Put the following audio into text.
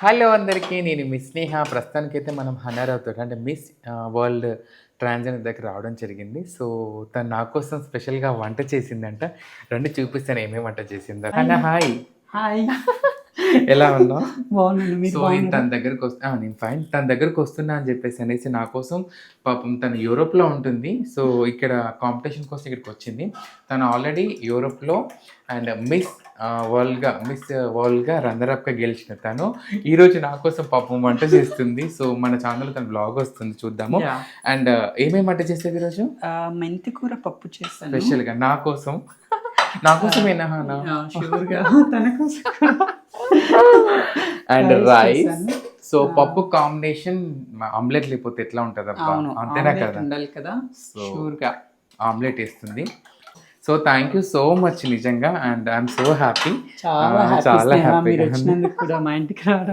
Hello అందరికీ, నేను miss స్నేహ. ప్రస్తుతానికైతే మనం హనరవుతో అంటే మిస్ వరల్డ్ ట్రాన్స్‌జెండర్ దగ్గర రావడం జరిగింది. సో, తను నా కోసం స్పెషల్‌గా వంట చేసిందంట. రండి చూపిస్తాను ఏమేమి వంట చేసిందో. హన హాయ్. హాయ్. ఎలా ఉన్నావు? బాగున్నాను. మీరు సో, నేను బాగున్నారా? తన దగ్గరకొస్ నేను ఫైన్. తన దగ్గరకొస్తున్నా అని చెప్పేసనేసి నా కోసం పాపం తను యూరోప్‌లో ఉంటుంది. సో, ఇక్కడ కాంపిటీషన్ కోసం ఇక్కడికొచ్చింది. తను ఆల్రెడీ యూరోప్‌లో అండ్ మిస్ వరల్డ్‌గా రన్నర్ అప్‌గా గెలిచిన తను ఈరోజు నా కోసం పాపం వంట చేస్తుంది. సో, మన ఛానెల్‌లో తన వ్లాగ్ వస్తుంది చూద్దాము. యాహ్! అండ్ ఏమేమి వంట చేసేది ఈరోజు? మెంతి కూర పప్పు చేశాను. స్పెషల్‌గా నా కోసం. నా కోసమేనా హానా? షూర్‌గా తన కోసం కూడా అండ్ రైస్. చేశాను. సో, పప్పు కాంబినేషన్ ఆమ్లెట్ లేకపోతే ఎట్లా ఉంటదబ్బా! అవును. అంతేనా ఆమ్లెట్ కదా? ఉండాలి కదా! సో, షూర్‌గా. ఆమ్లెట్ ఏస్తుంది. So, thank you so much నిజంగా. And I am so happy. చాలా హ్యాపీ చాలా స్నేహ హ్యాపీగా ఉంది. మీరొచ్చినందుకు కూడా మా ఇంటికి రావడం.